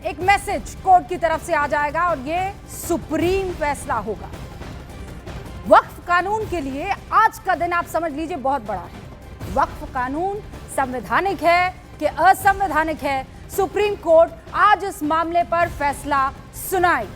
एक message court की तरफ से आ जाएगा और ये सुप्रीम फैसला होगा। वक्फ कानून के लिए आज का दिन आप समझ लीजिए बहुत बड़ा है। वक्फ कानून संवैधानिक है कि असंवैधानिक है, सुप्रीम कोर्ट आज इस मामले पर फैसला सुनाए।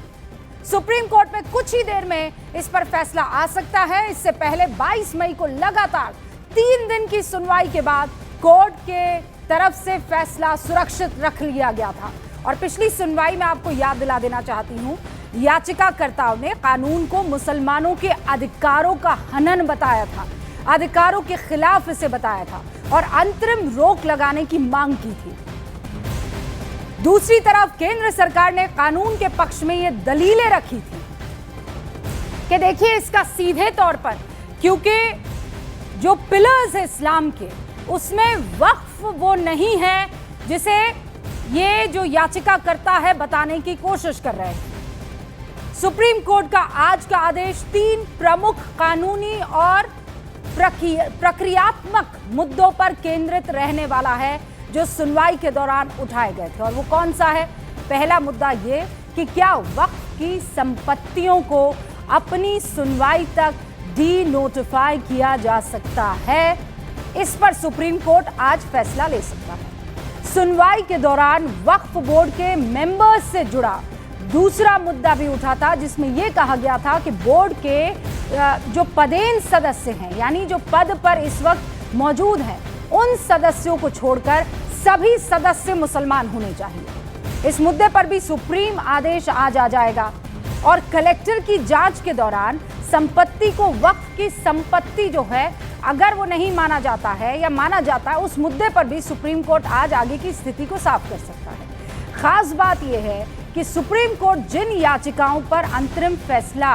सुप्रीम कोर्ट में कुछ ही देर में इस पर फैसला आ सकता है। इससे पहले 22 मई को लगातार 3 दिन की सुनवाई के बाद कोर्ट के तरफ से फैसला सुरक्षित रख लिया गया था। और पिछली सुनवाई में आपको याद दिला देना चाहती हूं, याचिकाकर्ताओं ने कानून को मुसलमानों के अधिकारों का हनन बताया था, अधिकारों के खिलाफ इसे बताया था और अंतरिम रोक लगाने की मांग की थी। दूसरी तरफ केंद्र सरकार ने कानून के पक्ष में ये दलीलें रखी थी कि देखिए इसका सीधे तौर पर, क्योंकि जो पिलर्स है इस्लाम के उसमें वक्फ वो नहीं है जिसे ये जो याचिकाकर्ता है बताने की कोशिश कर रहे हैं। सुप्रीम कोर्ट का आज का आदेश 3 प्रमुख कानूनी और प्रक्रियात्मक मुद्दों पर केंद्रित रहने वाला है जो सुनवाई के दौरान उठाए गए थे। और वो कौन सा है? पहला मुद्दा ये कि क्या वक्फ की संपत्तियों को अपनी सुनवाई तक डी नोटिफाई किया जा सकता है। इस पर सुप्रीम कोर्ट आज फैसला ले सकता है। सुनवाई के दौरान वक्फ बोर्ड के मेंबर्स से जुड़ा दूसरा मुद्दा भी उठा था, जिसमें यह कहा गया था कि बोर्ड के जो पदेन सदस्य हैं, यानी जो पद पर इस वक्त मौजूद हैं, उन सदस्यों को छोड़कर सभी सदस्य मुसलमान होने चाहिए। इस मुद्दे पर भी सुप्रीम आदेश आज आ जाएगा। और कलेक्टर की जांच के दौरान संपत्ति को वक्फ की संपत्ति जो है, अगर वो नहीं माना जाता है या माना जाता है, उस मुद्दे पर भी सुप्रीम कोर्ट आज आगे की स्थिति को साफ कर सकता है। खास बात यह है कि सुप्रीम कोर्ट जिन याचिकाओं पर अंतरिम फैसला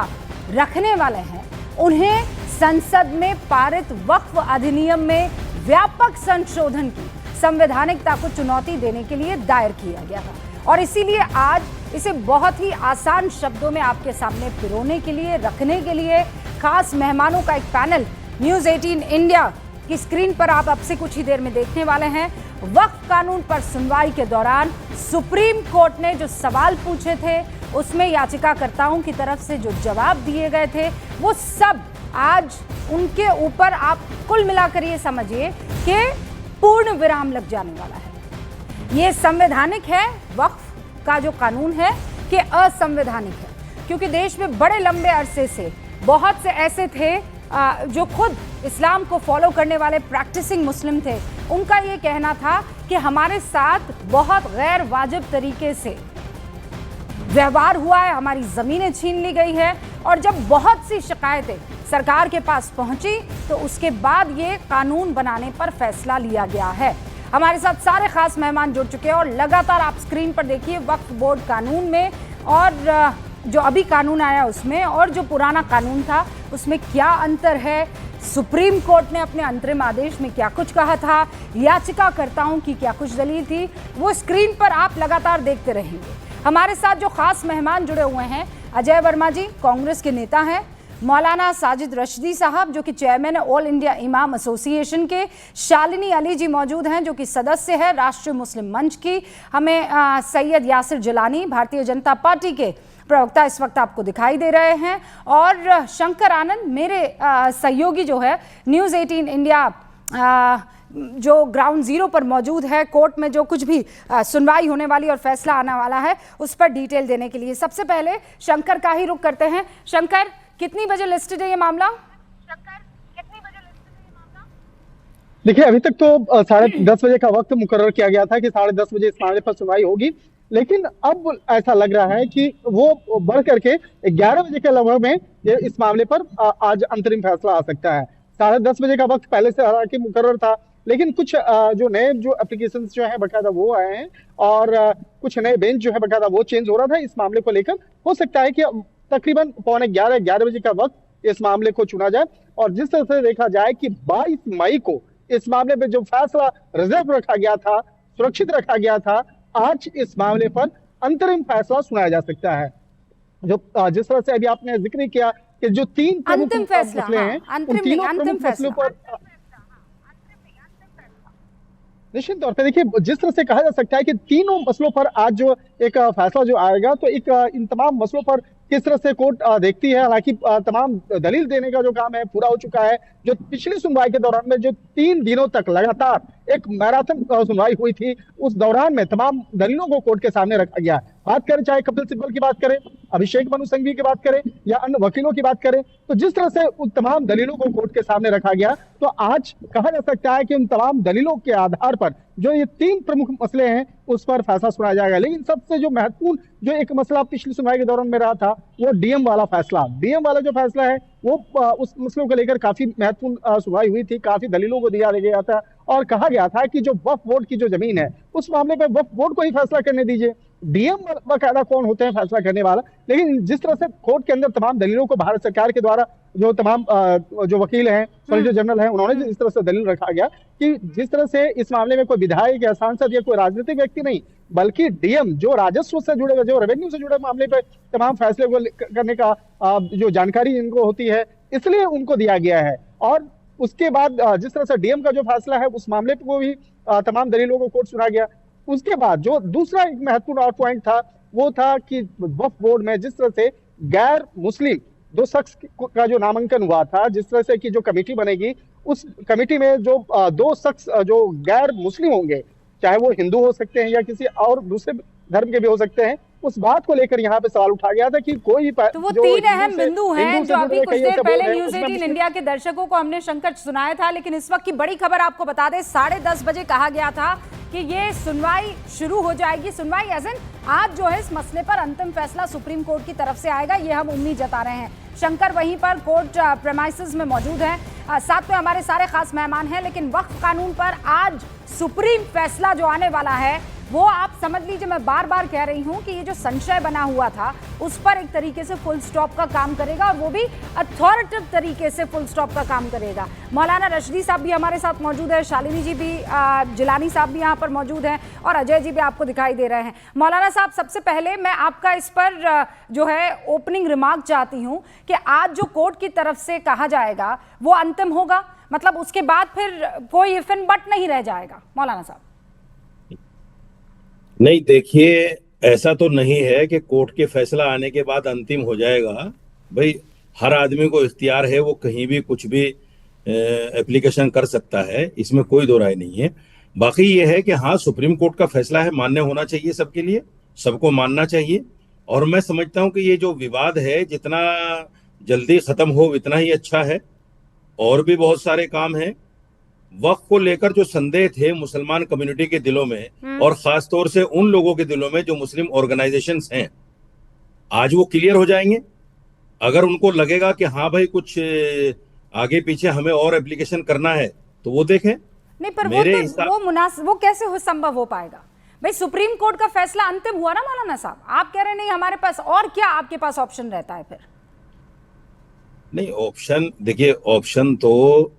रखने वाले हैं, उन्हें संसद में पारित वक्फ अधिनियम में व्यापक संशोधन की संवैधानिकता को चुनौती देने के लिए दायर किया गया था। और इसीलिए आज इसे बहुत ही आसान शब्दों में आपके सामने पिरोने के लिए, रखने के लिए खास मेहमानों का एक पैनल न्यूज़ 18 इंडिया की स्क्रीन पर आप अब से कुछ ही देर में देखने वाले हैं। वक्फ कानून पर सुनवाई के दौरान सुप्रीम कोर्ट ने जो सवाल पूछे थे, उसमें याचिकाकर्ताओं की तरफ से जो जवाब दिए गए थे, वो सब आज उनके ऊपर आप कुल मिलाकर ये समझिए कि पूर्ण विराम लग जाने वाला है। ये संवैधानिक है वक्फ का जो कानून है कि असंवैधानिक है? क्योंकि देश में बड़े लंबे अरसे से बहुत से ऐसे थे जो खुद इस्लाम को फॉलो करने वाले प्रैक्टिसिंग मुस्लिम थे। उनका ये कहना था कि हमारे साथ बहुत गैर वाजिब तरीके से व्यवहार हुआ है, हमारी ज़मीनें छीन ली गई है। और जब बहुत सी शिकायतें सरकार के पास पहुंची तो उसके बाद ये कानून बनाने पर फैसला लिया गया है। हमारे साथ सारे खास मेहमान जुड़ चुके हैं और लगातार आप स्क्रीन पर देखिए वक्फ बोर्ड कानून में और जो अभी कानून आया उसमें और जो पुराना कानून था उसमें क्या अंतर है, सुप्रीम कोर्ट ने अपने अंतरिम आदेश में क्या कुछ कहा था, याचिकाकर्ताओं की क्या कुछ दलील थी, वो स्क्रीन पर आप लगातार देखते रहेंगे। हमारे साथ जो खास मेहमान जुड़े हुए हैं, अजय वर्मा जी कांग्रेस के नेता हैं, मौलाना साजिद रशदी साहब जो कि चेयरमैन है ऑल इंडिया इमाम एसोसिएशन के, शालिनी अली जी मौजूद हैं जो कि सदस्य है राष्ट्रीय मुस्लिम मंच की, हमें सैयद यासिर जिलानी भारतीय जनता पार्टी के प्रवक्ता इस वक्त आपको दिखाई दे रहे हैं, और शंकर आनंद मेरे सहयोगी जो है न्यूज़ 18 इंडिया जो ग्राउंड जीरो पर मौजूद है, कोर्ट में जो कुछ भी सुनवाई होने वाली और फैसला आने वाला है उस पर डिटेल देने के लिए। सबसे पहले शंकर का ही रुख करते हैं। शंकर, कितनी बजे लिस्टेड है ये मामला? देखिए, अभी तक तो 10:30 बजे का वक्त मुकर्रर किया गया था कि 10:30 बजे इस मामले पर सुनवाई होगी, लेकिन अब ऐसा लग रहा है कि वो बढ़ करके 11 बजे के लगभग में इस मामले पर आज अंतरिम फैसला आ सकता है। 10:30 बजे का वक्त पहले से हालांकि मुकर्रर था, लेकिन कुछ जो नए जो एप्लीकेशन जो है बकायदा वो आए हैं और कुछ नए बेंच जो है बकायदा वो चेंज हो रहा था इस मामले को लेकर। हो सकता है कि तकरीबन 11:45 बजे का वक्त इस मामले को चुना जाए। और जिस तरह से देखा जाए कि 22 मई को इस मामले में जो फैसला रिजर्व रखा गया था, सुरक्षित रखा गया था, आज इस मामले पर अंतरिम फैसला सुनाया जा सकता है। जो जिस तरह से अभी आपने जिक्र किया कि जो 3 अंतिम फैसला हैं, उन तीनों प्रमुख मसलों पर निश्चित तौर पे देखिए, जिस तरह से कहा जा सकता है कि तीनों मसलों पर आज जो एक फैसला जो आएगा, तो एक इन तमाम मसलों पर किस तरह से कोर्ट देखती है। हालांकि तमाम दलील देने का जो काम है पूरा हो चुका है। जो पिछली सुनवाई के दौरान में जो 3 दिनों तक लगातार एक मैराथन सुनवाई हुई थी, उस दौरान में तमाम दलीलों को कोर्ट के सामने रखा गया। बात करें चाहे कपिल सिब्बल की बात करें, अभिषेक मनु सिंघवी की बात करें या अन्य वकीलों की बात करें, तो जिस तरह से उन तमाम दलीलों को कोर्ट के सामने रखा गया, तो आज कहा जा सकता है कि उन तमाम दलीलों के आधार पर जो ये 3 प्रमुख मसले हैं उस पर फैसला सुनाया जाएगा। लेकिन सबसे जो महत्वपूर्ण जो एक मसला पिछली सुनवाई के दौरान में रहा था, वो डीएम वाला फैसला। डीएम वाला जो फैसला है वो उस मसलों को लेकर काफी महत्वपूर्ण सुनवाई हुई थी, काफी दलीलों को दिया गया था और कहा गया था कि जो वक्फ बोर्ड की जो जमीन है उस मामले पर वक्फ बोर्ड को ही फैसला करने दीजिए, डीएम बाकायदा कौन होते हैं फैसला करने वाला। लेकिन जिस तरह से कोर्ट के अंदर तमाम दलीलों को भारत सरकार के द्वारा जो तमाम जो वकील हैं, सॉलिसिटर जनरल हैं, उन्होंने जिस तरह से दलील रखा गया कि जिस तरह से इस मामले में कोई विधायक या सांसद या कोई राजनीतिक व्यक्ति नहीं, बल्कि डीएम जो राजस्व से जुड़े, जो रेवेन्यू से जुड़े मामले पर तमाम फैसले को करने का जो जानकारी इनको होती है, इसलिए उनको दिया गया है। और उसके बाद जिस तरह से डीएम का जो फैसला है उस मामले को भी तमाम दलीलों को कोर्ट सुना गया। उसके बाद जो दूसरा एक महत्वपूर्ण और पॉइंट था वो था कि वक्फ बोर्ड में जिस तरह से गैर मुस्लिम 2 शख्स का जो नामांकन हुआ था, जिस तरह से कि जो कमेटी बनेगी उस कमेटी में जो 2 शख्स जो गैर मुस्लिम होंगे, चाहे वो हिंदू हो सकते हैं या किसी और दूसरे धर्म के भी हो सकते हैं, उस बात को लेकर यहाँ पे सवाल उठा गया था कि कोई तो वो 3 अहम बिंदु हैं जो अभी कुछ देर पहले न्यूज 18 इंडिया के दर्शकों को हमने शंकर सुनाया था। लेकिन इस वक्त की बड़ी खबर आपको बता दें, 10:30 बजे कहा गया था कि ये सुनवाई शुरू हो जाएगी। सुनवाई एज इन आज जो है इस मसले पर अंतिम फैसला सुप्रीम कोर्ट की तरफ से आएगा, ये हम उम्मीद जता रहे हैं। शंकर वहीं पर कोर्ट प्रेमाइसेस में मौजूद हैं, साथ में हमारे सारे खास मेहमान हैं। लेकिन वक्फ कानून पर आज सुप्रीम फैसला जो आने वाला है वो आप समझ लीजिए, मैं बार बार कह रही हूं कि ये जो संशय बना हुआ था उस पर एक तरीके से फुल स्टॉप का काम करेगा और वो भी अथॉरिटेटिव तरीके से फुल स्टॉप का काम करेगा। मौलाना रशदी साहब भी हमारे साथ मौजूद है, शालिनी जी भी, जिलानी साहब भी यहाँ पर मौजूद हैं और अजय जी भी आपको दिखाई दे रहे हैं। मौलाना साहब, सबसे पहले मैं आपका इस पर जो है ओपनिंग रिमार्क चाहती हूँ कि आज जो कोर्ट की तरफ से कहा जाएगा वो अंतिम होगा, मतलब उसके बाद फिर कोई इफ एंड बट नहीं रह जाएगा। मौलाना साहब। नहीं, देखिए, ऐसा तो नहीं है कि कोर्ट के फैसला आने के बाद अंतिम हो जाएगा। भाई, हर आदमी को इख्तियार है, वो कहीं भी कुछ भी एप्लीकेशन कर सकता है, इसमें कोई दो राय नहीं है। बाकी ये है कि हाँ, सुप्रीम कोर्ट का फैसला है, मान्य होना चाहिए सबके लिए, सबको मानना चाहिए। और मैं समझता हूँ कि ये जो विवाद है जितना जल्दी खत्म हो इतना ही अच्छा है। और भी बहुत सारे काम हैं। वक्फ को लेकर जो संदेह थे मुसलमान कम्युनिटी के दिलों में और खास तौर से उन लोगों के दिलों में जो मुस्लिम ऑर्गेनाइजेशंस हैं, आज वो क्लियर हो जाएंगे। अगर उनको लगेगा कि हाँ भाई कुछ आगे पीछे हमें और एप्लीकेशन करना है तो वो देखें। नहीं, पर वो कैसे संभव हो पाएगा? भाई, सुप्रीम कोर्ट का फैसला अंतिम हुआ ना मौलाना साहब, आप कह रहे नहीं हमारे पास और क्या आपके पास ऑप्शन रहता है फिर? नहीं, ऑप्शन देखिए, ऑप्शन तो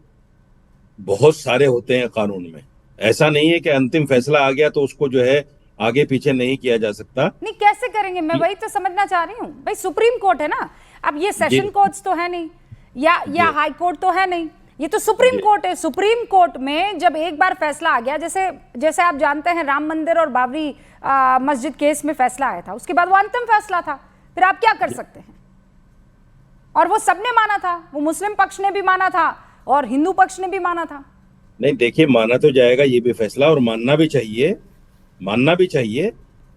बहुत सारे होते हैं कानून में। ऐसा नहीं है कि अंतिम फैसला आ गया तो उसको जो है आगे पीछे नहीं किया जा सकता। नहीं, कैसे करेंगे? मैं वही तो समझना चाह रही हूँ। भाई, सुप्रीम कोर्ट है ना, अब ये सेशन कोर्ट्स तो है नहीं या हाई कोर्ट तो है नहीं, ये तो सुप्रीम कोर्ट है। सुप्रीम कोर्ट में जब एक बार फैसला आ गया, जैसे आप जानते हैं राम मंदिर और बाबरी मस्जिद केस में फैसला आया था, उसके बाद वो अंतिम फैसला था, फिर आप क्या कर सकते हैं? और वो सबने माना था, वो मुस्लिम पक्ष ने भी माना था और हिंदू पक्ष ने भी माना था। नहीं, देखिए, माना तो जाएगा ये भी फैसला और मानना भी चाहिए।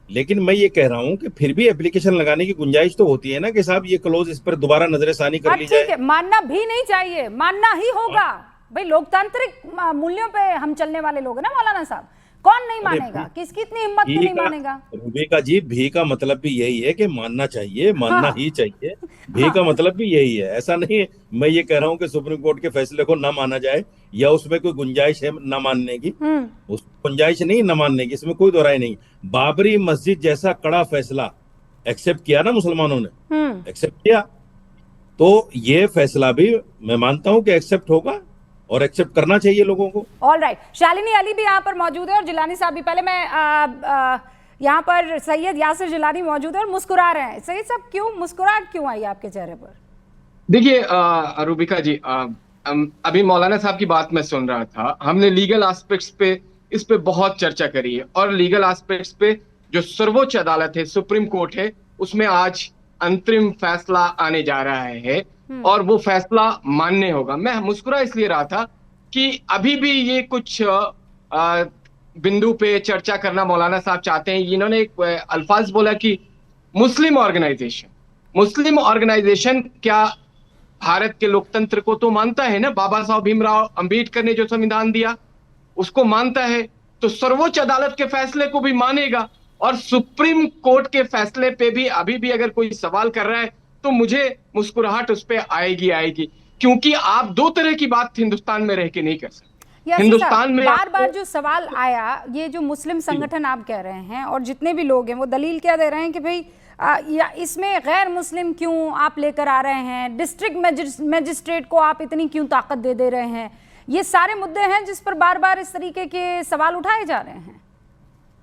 लेकिन मैं ये कह रहा हूँ कि फिर भी एप्लीकेशन लगाने की गुंजाइश तो होती है ना कि साहब ये क्लोज इस पर दोबारा नजरसानी कर ली जाए। ठीक है, मानना भी नहीं चाहिए, मानना ही होगा। भाई, लोकतांत्रिक मूल्यों पे हम चलने वाले लोग हैं ना मौलाना साहब, कौन नहीं मानेगा? किसकी इतनी हिम्मत भी नहीं मानेगा? रूबी जी, भी का मतलब भी यही है कि मानना चाहिए, मानना ही चाहिए। भी का मतलब भी यही है। ऐसा नहीं है मैं ये कह रहा हूँ कि सुप्रीम कोर्ट के फैसले को ना माना जाए या उसमें कोई गुंजाइश है ना मानने की, उस गुंजाइश नहीं ना मानने की, इसमें कोई दो राय नहीं। बाबरी मस्जिद जैसा कड़ा फैसला एक्सेप्ट किया ना मुसलमानों ने, एक्सेप्ट किया, तो ये फैसला भी मैं मानता हूँ कि एक्सेप्ट होगा और एक्सेप्ट करना चाहिए लोगों को। ऑल राइट, शालिनी अली भी यहाँ पर मौजूद है और जिलानी साहब भी। पहले मैं यहाँ पर सैयद यासिर जिलानी मौजूद है और मुस्कुरा रहे हैं। सैयद साहब, क्यों मुस्कुराहट क्यों आई आपके चेहरे पर? देखिए रूबिका जी, अभी मौलाना साहब की बात मैं सुन रहा था, हमने लीगल एस्पेक्ट्स पे इस पे बहुत चर्चा करी है और लीगल एस्पेक्ट्स पे जो सर्वोच्च अदालत है, सुप्रीम कोर्ट है, उसमें आज अंतरिम फैसला आने जा रहा है और वो फैसला मान्य होगा। मैं मुस्कुरा इसलिए रहा था कि अभी भी ये कुछ बिंदु पे चर्चा करना मौलाना साहब चाहते हैं। इन्होंने एक अल्फाज बोला कि मुस्लिम ऑर्गेनाइजेशन क्या भारत के लोकतंत्र को तो मानता है ना, बाबा साहब भीमराव अंबेडकर ने जो संविधान दिया उसको मानता है, तो सर्वोच्च अदालत के फैसले को भी मानेगा। और सुप्रीम कोर्ट के फैसले पे भी अभी भी अगर कोई सवाल कर रहा है तो मुझे मुस्कुराहट उस पे आएगी, क्योंकि आप दो तरह की बात हिंदुस्तान में रह के नहीं कर सकते। हिंदुस्तान में बार बार जो सवाल आया, ये जो मुस्लिम संगठन आप कह रहे हैं और जितने भी लोग हैं वो दलील क्या दे रहे हैं कि भाई या इसमें गैर मुस्लिम क्यों आप लेकर आ रहे हैं, डिस्ट्रिक्ट मजिस्ट्रेट को आप इतनी क्यों ताकत दे रहे हैं। ये सारे मुद्दे हैं जिस पर बार बार इस तरीके के सवाल उठाए जा रहे हैं।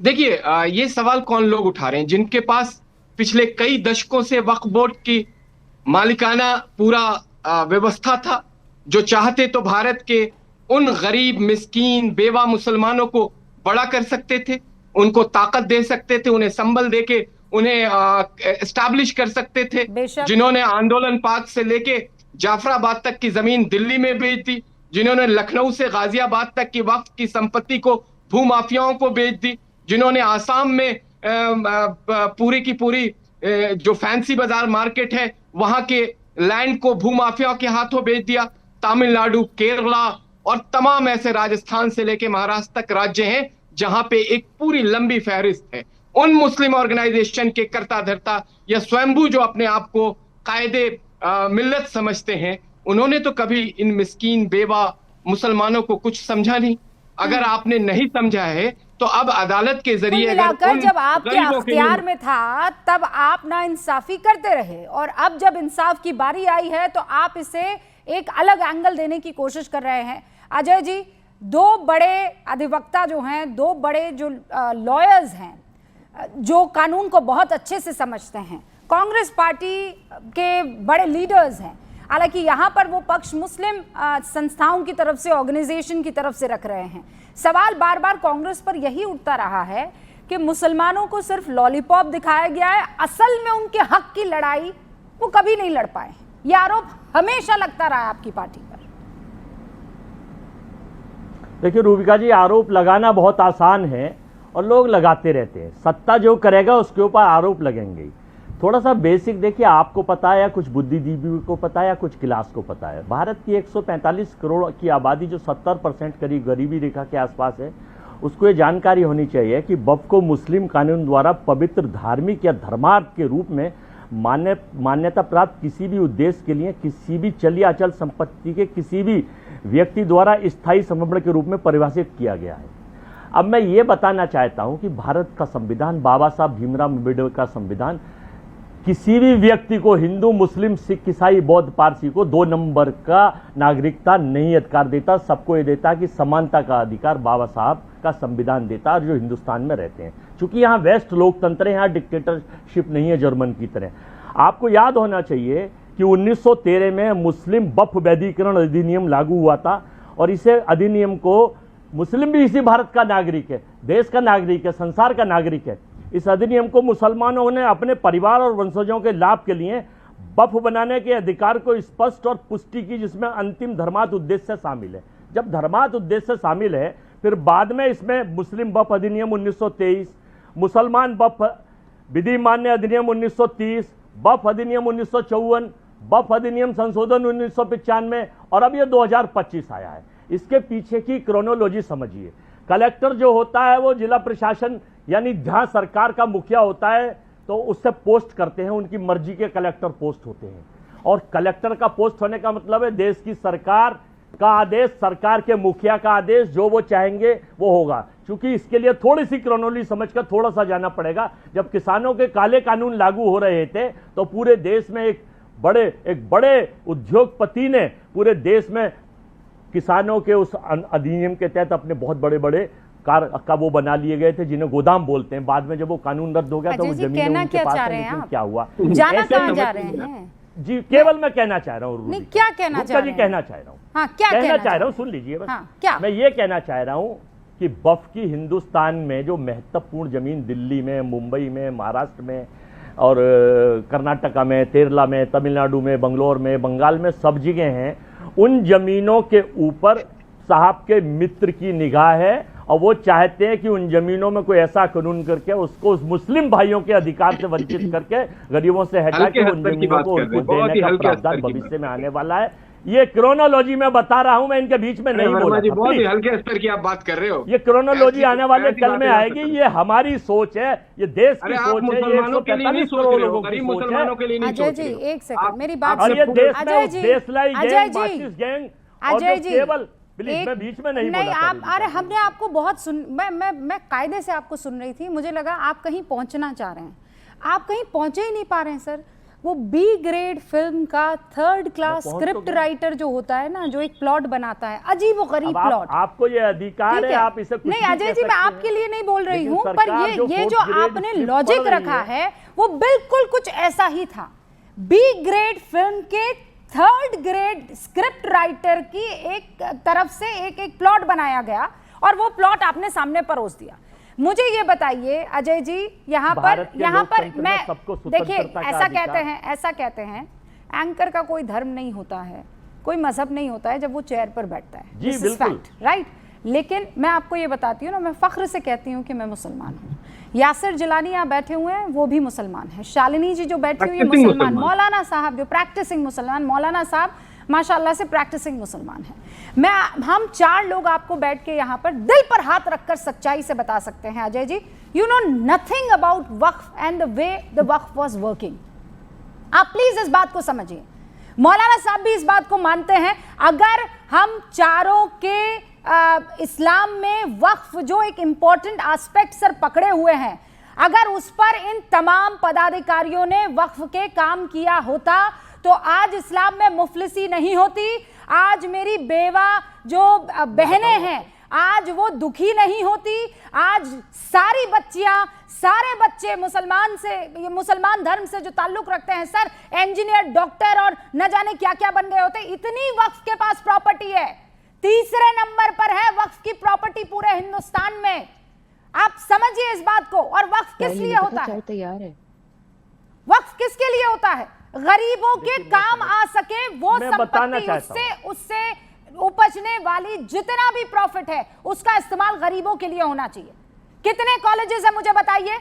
देखिए, ये सवाल कौन लोग उठा रहे हैं? जिनके पास पिछले कई दशकों से वक्फ बोर्ड की मालिकाना पूरा व्यवस्था था, जो चाहते तो भारत के उन गरीब, मिस्कीन, बेवा मुसलमानों को बड़ा कर सकते थे, उनको ताकत दे सकते थे, उन्हें संबल देके उन्हें एस्टैब्लिश कर सकते थे, जिन्होंने आंदोलन पार्क से लेके जाफराबाद तक की जमीन दिल्ली में बेच दी, जिन्होंने लखनऊ से गाजियाबाद तक की वक्फ की संपत्ति को भूमाफियाओं को बेच दी, जिन्होंने आसाम में पूरी की पूरी जो फैंसी बाजार मार्केट है वहां के लैंड को भूमाफियाओं के हाथों बेच दिया। तमिलनाडु, केरला और तमाम ऐसे राजस्थान से लेके महाराष्ट्र तक राज्य हैं जहां पे एक पूरी लंबी फहरिस्त है। उन मुस्लिम ऑर्गेनाइजेशन के कर्ता धर्ता या स्वयंभू जो अपने आप को कायदे मिल्लत समझते हैं, उन्होंने तो कभी इन मिस्कीन बेवा मुसलमानों को कुछ समझा नहीं। अगर आपने नहीं समझा है तो अब अदालत के जरिए अगर जब आपके अख्तियार में था तब आप ना इंसाफी करते रहे, और अब जब इंसाफ की बारी आई है तो आप इसे एक अलग एंगल देने की कोशिश कर रहे हैं। अजय जी, दो बड़े अधिवक्ता जो हैं, दो बड़े जो लॉयर्स हैं, जो कानून को बहुत अच्छे से समझते हैं, कांग्रेस पार्टी के बड़े लीडर्स हैं, हालांकि यहाँ पर वो पक्ष मुस्लिम संस्थाओं की तरफ से, ऑर्गेनाइजेशन की तरफ से रख रहे हैं। सवाल बार बार कांग्रेस पर यही उठता रहा है कि मुसलमानों को सिर्फ लॉलीपॉप दिखाया गया है, असल में उनके हक की लड़ाई वो कभी नहीं लड़ पाए। ये आरोप हमेशा लगता रहा है आपकी पार्टी पर। देखिए रूबिका जी, आरोप लगाना बहुत आसान है और लोग लगाते रहते हैं। सत्ता जो करेगा उसके ऊपर आरोप लगेंगे। थोड़ा सा बेसिक देखिए, आपको पता है या कुछ बुद्धिजीवी को पता है या कुछ क्लास को पता है, भारत की 145 करोड़ की आबादी जो 70% करीब गरीबी रेखा के आसपास है, उसको ये जानकारी होनी चाहिए कि वक्फ को मुस्लिम कानून द्वारा पवित्र धार्मिक या धर्मार्थ के रूप में मान्यता प्राप्त किसी भी उद्देश्य के लिए किसी भी चलिए अचल संपत्ति के किसी भी व्यक्ति द्वारा स्थायी समर्पण के रूप में परिभाषित किया गया है। अब मैं ये बताना चाहता हूँ कि भारत का संविधान, बाबा साहब भीमराव अम्बेडकर का संविधान किसी भी व्यक्ति को, हिंदू, मुस्लिम, सिख, ईसाई, बौद्ध, पारसी को 2 नंबर का नागरिकता नहीं अधिकार देता। सबको ये देता कि समानता का अधिकार बाबा साहब का संविधान देता है जो हिंदुस्तान में रहते हैं। क्योंकि यहाँ वेस्ट लोकतंत्र है, यहाँ डिक्टेटरशिप नहीं है जर्मन की तरह। आपको याद होना चाहिए कि 1913 में मुस्लिम वक्फ वैधीकरण अधिनियम लागू हुआ था और इसे अधिनियम को, मुस्लिम भी इसी भारत का नागरिक है, देश का नागरिक है, संसार का नागरिक है। इस अधिनियम को मुसलमानों ने अपने परिवार और वंशजों के लाभ के लिए वक्फ बनाने के अधिकार को स्पष्ट और पुष्टि की, जिसमें अंतिम धर्मार्थ उद्देश्य शामिल है। जब धर्मार्थ उद्देश्य शामिल है, फिर बाद में इसमें मुस्लिम वक्फ अधिनियम 1923, मुसलमान वक्फ विधि मान्य अधिनियम 1930, वक्फ अधिनियम 1954, वक्फ अधिनियम संशोधन 1995 और अब ये 2025 आया है। इसके पीछे की क्रोनोलॉजी समझिए। कलेक्टर जो होता है वो जिला प्रशासन यानी जहां सरकार का मुखिया होता है तो उससे पोस्ट करते हैं, उनकी मर्जी के कलेक्टर पोस्ट होते हैं। और कलेक्टर का पोस्ट होने का मतलब है देश की सरकार का आदेश, सरकार के मुखिया का आदेश, जो वो चाहेंगे वो होगा। क्योंकि इसके लिए थोड़ी सी क्रोनोलॉजी समझकर थोड़ा सा जाना पड़ेगा। जब किसानों के काले कानून लागू हो रहे थे तो पूरे देश में एक बड़े उद्योगपति ने पूरे देश में किसानों के उस अधिनियम के तहत अपने बहुत बड़े कार का वो बना लिए गए थे, जिन्हें गोदाम बोलते हैं। बाद में जब वो कानून रद्द हो गया तो वो जमीनें उनके पास है, लेकिन क्या हुआ, जाना कहां जा रहे हैं जी, केवल मैं कहना चाह रहा हूँ, नहीं क्या कहना चाह रहे हैं, कहना चाह रहा हूँ, हाँ क्या कहना चाह रहा हूँ, सुन लीजिए बस। हाँ, क्या मैं ये कहना चाह रहा हूँ कि वक्फ की हिंदुस्तान में जो महत्वपूर्ण जमीन दिल्ली में, मुंबई में, महाराष्ट्र में और कर्नाटका में, केरला में, तमिलनाडु में, बंगलोर में, बंगाल में सब जगह हैं, उन जमीनों के ऊपर साहब के मित्र की निगाह है और वो चाहते हैं कि उन जमीनों में कोई ऐसा कानून करके उसको उस मुस्लिम भाइयों के अधिकार से वंचित करके गरीबों से हटा के उन जमीनों को उनको देने का प्रावधान भविष्य में आने वाला है। ये क्रोनोलॉजी में बता रहा हूं, मैं इनके बीच में नहीं बोला था। बहुत ही हल्के स्तर की आप बात कर रहे हो। ये क्रोनोलॉजी आने वाले कल में आएगी। ये हमारी सोच है, ये देश की सोच है, ये 145 करोड़ लोगों की सोच है। अजय जी एक सेकंड मेरी बात और ये देश में अजय जी, देशलाई अजय गैंग, जी, मार्क्सिस्ट गैंग और अजय जो जी, केवल प्लीज मैं बीच में नहीं बोला आप, अरे हमने आपको बहुत मैं कायदे से आपको सुन रही थी, मुझे लगा आप कहीं पहुंचना चाह रहे हैं, आप कहीं पहुंचे ही नहीं पा रहे हैं सर। वो बी ग्रेड फिल्म का 3rd क्लास स्क्रिप्ट राइटर जो होता है ना, जो एक प्लॉट बनाता है, अजीब व गरीब प्लॉट, आपको ये अधिकार है, आप इसे नहीं अजय जी मैं आपके लिए नहीं बोल रही हूँ, पर ये जो आपने लॉजिक रखा है वो बिल्कुल कुछ ऐसा ही था। बी ग्रेड फिल्म के 3rd ग्रेड स्क्रिप्ट राइटर की एक तरफ से एक प्लॉट बनाया गया और वो प्लॉट आपने सामने परोस दिया। मुझे ये बताइए अजय जी, यहाँ पर मैं देखिए ऐसा कहते हैं एंकर का कोई धर्म नहीं होता है, कोई मजहब नहीं होता है जब वो चेयर पर बैठता है, जी बिल्कुल राइट। लेकिन मैं आपको ये बताती हूँ ना, मैं फख्र से कहती हूँ कि मैं मुसलमान हूँ। यासिर जिलानी यहाँ बैठे हुए हैं वो भी मुसलमान है, शालिनी जी जो बैठी हुई है मुसलमान, मौलाना साहब जो प्रैक्टिसिंग मुसलमान, मौलाना साहब माशाल्लाह से प्रैक्टिसिंग मुसलमान है। हम 4 लोग आपको बैठ के यहाँ पर दिल पर हाथ रखकर सच्चाई से बता सकते हैं Ajay ji, you know nothing about Waqf and the way the Waqf was working. आप प्लीज इस बात को समझिए, मौलाना साहब भी इस बात को मानते हैं। अगर हम चारों के इस्लाम में वक्फ जो एक इंपॉर्टेंट एस्पेक्ट सर पकड़े हुए हैं, अगर उस पर इन तमाम पदाधिकारियों ने वक्फ के काम किया होता तो आज इस्लाम में मुफलिसी नहीं होती, आज मेरी बेवा जो बहनें हैं आज वो दुखी नहीं होती, आज सारी बच्चियां सारे बच्चे मुसलमान धर्म से जो ताल्लुक रखते हैं सर, इंजीनियर, डॉक्टर और न जाने क्या क्या बन गए होते। इतनी वक्फ के पास प्रॉपर्टी है, 3रे नंबर पर है वक्फ की प्रॉपर्टी पूरे हिंदुस्तान में। आप समझिए इस बात को। और वक्फ किस लिए होता है? तैयार है। वक्फ किसके लिए होता है? गरीबों के काम आ सके वो संपत्ति, उससे उपजने वाली जितना भी प्रॉफिट है उसका इस्तेमाल गरीबों के लिए होना चाहिए। कितने कॉलेजेस है मुझे बताइए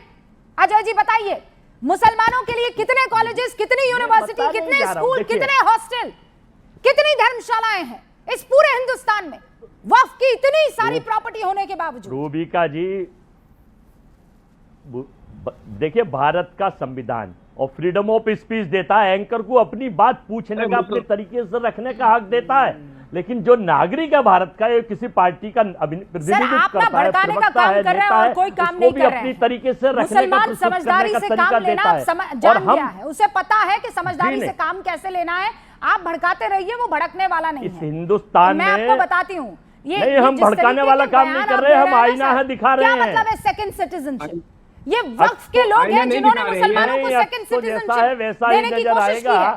अजय जी, बताइए मुसलमानों के लिए कितने कॉलेजेस, कितनी यूनिवर्सिटी, कितने स्कूल, कितने हॉस्टल, कितनी धर्मशालाएं हैं इस पूरे हिंदुस्तान में, वक्फ की इतनी सारी प्रॉपर्टी होने के बावजूद। रूबिका जी देखिए, भारत का संविधान और फ्रीडम ऑफ स्पीच देता है, एंकर को अपनी बात पूछने का, अपने तरीके से रखने का हक देता है, लेकिन जो नागरिक है भारत का, ये किसी पार्टी का प्रतिनिधित्व करता है, प्रवक्ता है, नेता है, उसको भी अपनी तरीके से रखने का, समझदारी से काम लेना जान गया है, उसे पता है कि समझदारी से काम कैसे लेना है। आप भड़काते रहिए, वो भड़कने वाला नहीं है। हिंदुस्तान में मैं आपको बताती हूँ, ये हम भड़काने वाला काम नहीं कर रहे, हम आईना है दिखा रहे हैं। क्या मतलब है सेकंड सिटीजनशिप? ये वक्फ के लोग हैं जिन्होंने मुसलमानों को सेकंड सिटीजनशिप देने की कोशिश की है।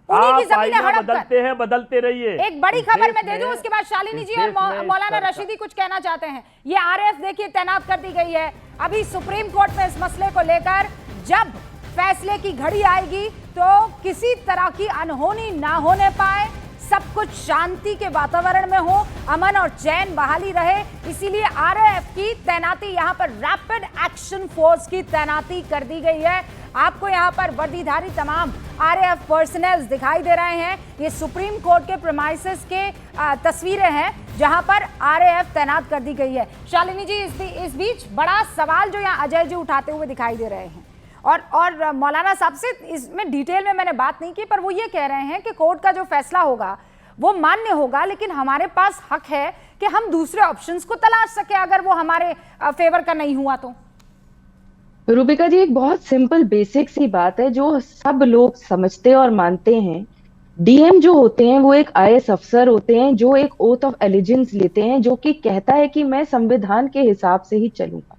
उन्हीं की जमीनें हड़प बदलते हैं, बदलते रहिए। एक बड़ी खबर मैं दे दूं, उसके बाद शालिनी जी और मौलाना रशीदी कुछ कहना चाहते हैं। ये आरएएफ देखिए तैनात कर दी गई है। अभी सुप्रीम कोर्ट में इस मसले को लेकर जब फैसले की घड़ी आएगी तो किसी तरह की अनहोनी ना होने पाए, सब कुछ शांति के वातावरण में हो, अमन और चैन बहाली रहे, इसीलिए आरएएफ की तैनाती, यहाँ पर रैपिड एक्शन फोर्स की तैनाती कर दी गई है। आपको यहाँ पर वर्दीधारी तमाम आरएएफ पर्सनल दिखाई दे रहे हैं। ये सुप्रीम कोर्ट के प्रीमाइसेस के तस्वीरें हैं जहां पर आरएएफ तैनात कर दी गई है। शालिनी जी, इस बीच बड़ा सवाल जो यहाँ अजय जी उठाते हुए दिखाई दे रहे हैं, और मौलाना साहब से इसमें डिटेल में मैंने बात नहीं की, पर वो ये कह रहे हैं कि कोर्ट का जो फैसला होगा वो मान्य होगा, लेकिन हमारे पास हक है कि हम दूसरे ऑप्शंस को तलाश सके अगर वो हमारे फेवर का नहीं हुआ तो। रूबिका जी, एक बहुत सिंपल बेसिक सी बात है जो सब लोग समझते और मानते हैं। डीएम जो होते हैं वो एक आईएएस अफसर होते हैं जो एक ओथ ऑफ एलिजेंस लेते हैं, जो कि कहता है कि मैं संविधान के हिसाब से ही चलूंगा।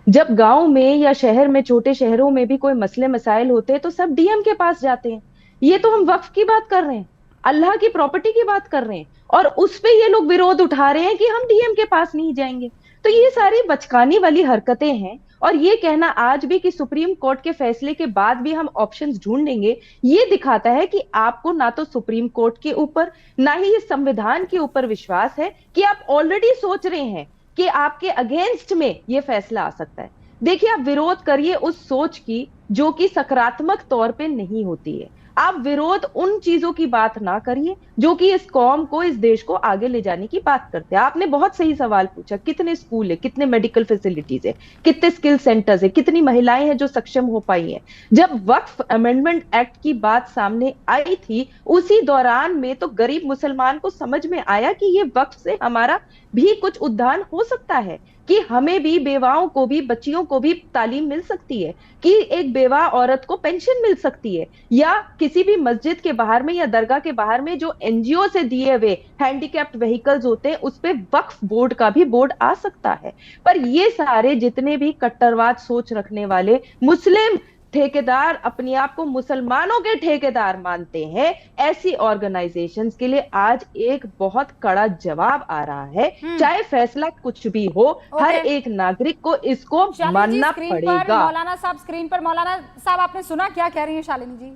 जब गांव में या शहर में, छोटे शहरों में भी कोई मसले मसाइल होते हैं तो सब डीएम के पास जाते हैं। ये तो हम वक्फ की बात कर रहे हैं, अल्लाह की प्रॉपर्टी की बात कर रहे हैं, और उस पे ये लोग विरोध उठा रहे हैं कि हम डीएम के पास नहीं जाएंगे। तो ये सारी बचकानी वाली हरकतें हैं। और ये कहना आज भी कि सुप्रीम कोर्ट के फैसले के बाद भी हम ऑप्शंस ढूंढेंगे, ये दिखाता है कि आपको ना तो सुप्रीम कोर्ट के ऊपर ना ही इस संविधान के ऊपर विश्वास है, कि आप ऑलरेडी सोच रहे हैं कि आपके अगेंस्ट में ये फैसला आ सकता है। देखिए, आप विरोध करिए उस सोच की जो कि सकारात्मक तौर पे नहीं होती है। आप विरोध उन चीजों की बात ना करिए जो कि इस कौम को, इस देश को आगे ले जाने की बात करते हैं। आपने बहुत सही सवाल पूछा, कितने स्कूल है, कितने मेडिकल फैसिलिटीज है, कितने स्किल सेंटर्स है, कितनी महिलाएं हैं जो सक्षम हो पाई हैं। जब वक्फ अमेंडमेंट एक्ट की बात सामने आई थी, उसी दौरान में तो गरीब मुसलमान को समझ में आया कि ये वक्फ से हमारा भी कुछ उद्धार हो सकता है, कि हमें भी, बेवाओं को भी, बच्चियों को भी तालीम मिल सकती है, कि एक बेवा औरत को पेंशन मिल सकती है, या किसी भी मस्जिद के बाहर में या दरगाह के बाहर में जो एनजीओ से दिए हुए हैंडीकैप्ड व्हीकल्स होते हैं उस पे वक्फ बोर्ड का भी बोर्ड आ सकता है। पर ये सारे जितने भी कट्टरवाद सोच रखने वाले मुस्लिम ठेकेदार अपने आप को मुसलमानों के ठेकेदार मानते हैं, ऐसी ऑर्गेनाइजेशंस के लिए आज एक बहुत कड़ा जवाब आ रहा है। चाहे फैसला कुछ भी हो, हर एक नागरिक को इसको मानना पड़ेगा। मौलाना साहब, स्क्रीन पर मौलाना साहब, आपने सुना क्या कह रही है शालिनी जी?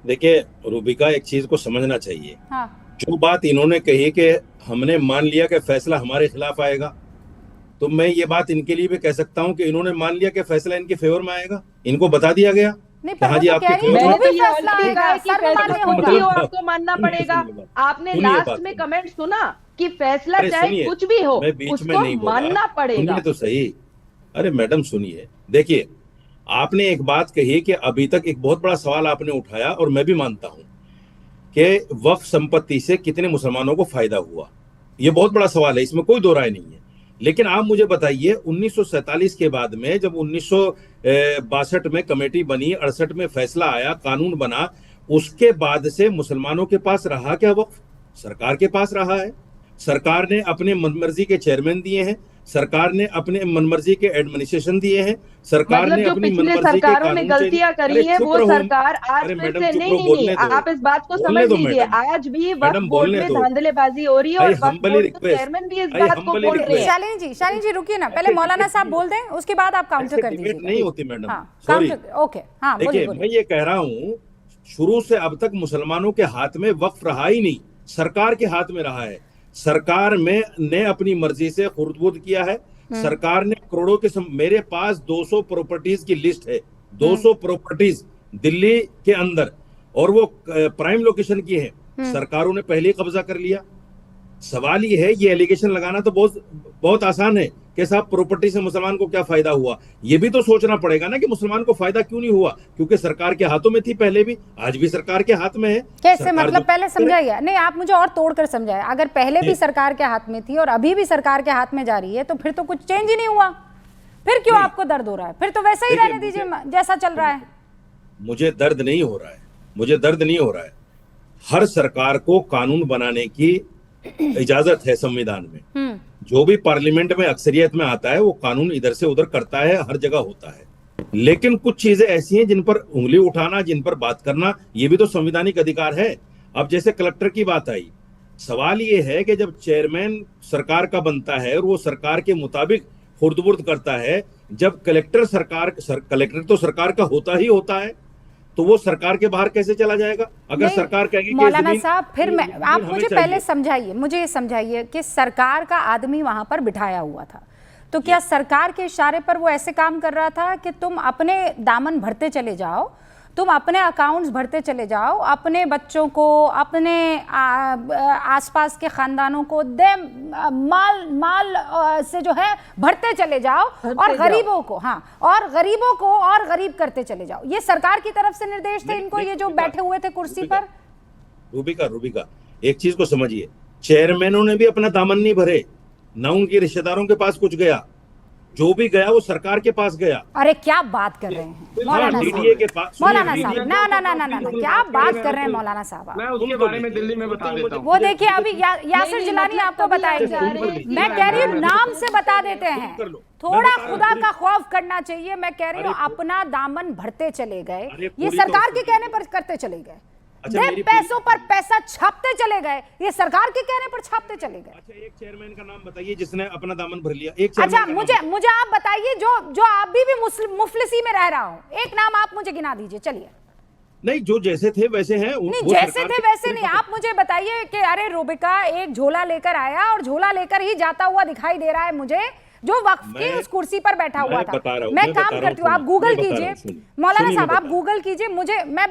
देखिए रूबिका, एक चीज को समझना चाहिए। हाँ। जो बात इन्होंने कही कि हमने मान लिया कि फैसला हमारे खिलाफ आएगा, तो मैं ये बात इनके लिए भी कह सकता हूँ कि इन्होंने मान लिया कि फैसला इनके फेवर में आएगा। इनको बता दिया गया हाँ जी आपके फेवर में आपको मानना पड़ेगा। आपने लास्ट में कमेंट सुना कि फैसला चाहे कुछ भी हो उसको मानना पड़ेगा। तो सही। अरे मैडम सुनिए, देखिए आपने एक बात कही कि अभी तक एक बहुत बड़ा सवाल आपने उठाया, और मैं भी मानता हूं कि वक्फ संपत्ति से कितने मुसलमानों को फायदा हुआ। ये बहुत बड़ा सवाल है, इसमें कोई दो राय नहीं है। लेकिन आप मुझे बताइए, 1947 के बाद में जब 1962 में कमेटी बनी, 68 में फैसला आया, कानून बना, उसके बाद से मुसलमानों के पास रहा क्या वक्फ? सरकार के पास रहा है। सरकार ने अपने मनमर्जी के चेयरमैन दिए हैं, सरकार ने अपने मनमर्जी के एडमिनिस्ट्रेशन दिए हैं, सरकार ने अपनी मनमर्जी के कानून में गलतियां करी है वो सरकार आज फिर से नहीं, आप इस बात को समझ लीजिए। आज भी वक्फ बोर्ड में धांधलेबाजी हो रही है और वक्फ बोर्ड के चेयरमैन भी इस बात को बोल रहे हैं। शालिनी जी रुकिए ना, पहले मौलाना साहब बोल दें, उसके बाद आप काउंटर कर दीजिए। नहीं होती मैडम, सॉरी। ओके, हाँ देखिए, मैं ये कह रहा हूँ, शुरू से अब तक मुसलमानों के हाथ में वक्फ रहा ही नहीं, सरकार के हाथ में रहा है। सरकार में ने अपनी मर्जी से खुर्द-बुर्द किया है। सरकार ने करोड़ों के मेरे पास 200 प्रॉपर्टीज की लिस्ट है, 200 प्रॉपर्टीज दिल्ली के अंदर, और वो प्राइम लोकेशन की है। सरकारों ने पहले ही कब्जा कर लिया। सवाल ये है, ये एलिगेशन लगाना तो बहुत आसान है कि साहब प्रॉपर्टी से मुसलमान को क्या फायदा हुआ। ये भी तो सोचना पड़ेगा ना कि मुसलमान को फायदा क्यों नहीं हुआ, क्योंकि सरकार के हाथों में थी पहले भी, आज भी सरकार के हाथ में है। कैसे मतलब? पहले समझाइए। नहीं, आप मुझे और तोड़कर समझाए। अगर पहले भी सरकार के हाथ में थी और अभी भी सरकार के हाथ में जा रही है, तो फिर तो कुछ चेंज ही नहीं हुआ। फिर क्यों आपको दर्द हो रहा है? फिर तो वैसा ही रहने दीजिए जैसा चल रहा है। मुझे दर्द नहीं हो रहा है, मुझे दर्द नहीं हो रहा है। हर सरकार को कानून बनाने की इजाजत है संविधान में। जो भी पार्लियामेंट में अक्सरियत में आता है वो कानून इधर से उधर करता है, हर जगह होता है। लेकिन कुछ चीजें ऐसी हैं जिन पर उंगली उठाना, जिन पर बात करना, ये भी तो संवैधानिक अधिकार है। अब जैसे कलेक्टर की बात आई, सवाल ये है कि जब चेयरमैन सरकार का बनता है और वो सरकार के मुताबिक खुर्द-बुर्द करता है, जब कलेक्टर तो सरकार का होता ही होता है, तो वो सरकार के बाहर कैसे चला जाएगा? अगर सरकार कहेगी कि मौलाना साहब, फिर मैं आप मुझे पहले समझाइए, मुझे ये समझाइए कि सरकार का आदमी वहां पर बिठाया हुआ था, तो क्या सरकार के इशारे पर वो ऐसे काम कर रहा था कि तुम अपने दामन भरते चले जाओ, तुम अपने अकाउंट्स भरते चले जाओ, अपने बच्चों को, अपने आसपास के खानदानों को माल से जो है भरते चले जाओ, और गरीबों को, हाँ, और गरीबों को और गरीब करते चले जाओ? ये सरकार की तरफ से निर्देश थे इनको, ये जो बैठे हुए थे कुर्सी पर? रूबिका, एक चीज को समझिए, चेयरमैनों ने भी अपना दामन नहीं भरे, ना उनके रिश्तेदारों के पास कुछ गया, जो भी गया वो सरकार के पास गया। अरे क्या बात कर रहे हैं मौलाना साहब? मौलाना साहब, ना, क्या बात कर रहे हैं मौलाना साहब? मैं उसके बारे में दिल्ली में बता देता हूं। वो देखिए, अभी यासिर जिलानी आपको बताएंगे। मैं कह रही हूँ नाम से बता देते हैं, थोड़ा खुदा का खौफ करना चाहिए। मैं कह रही हूँ अपना दामन भरते चले गए, ये सरकार के कहने पर करते चले गए। अच्छा, दे मेरी पैसों पर पैसा छापते चले गए, ये सरकार के कहने पर छापते चले गए। अच्छा, एक चेयरमैन का नाम बताइए जिसने अपना दामन भर लिया। एक चेयरमैन अच्छा, का नाम मुझे आप बताइए, जो आप भी मुफलिसी में रह रहा हूं, एक नाम आप मुझे गिना दीजिए। चलिए, नहीं, जो जैसे थे वैसे हैं। नहीं वो जैसे सरकार थे के- वैसे नहीं। आप मुझे बताइए कि अरे रूबिका एक झोला लेकर आया और झोला लेकर ही जाता हुआ दिखाई दे रहा है मुझे, जो वक्फ की उस कुर्सी पर बैठा हुआ था। बता रहा हूं, मैं बता काम रहा हूं, करती हूँ, आप सुनिए, गूगल मैं बता रहा कीजिए हूं, सुनिए। मौलाना सुनिए, साहब, मैं आप बता रहा हूं। गूगल कीजिए, मुझे मैं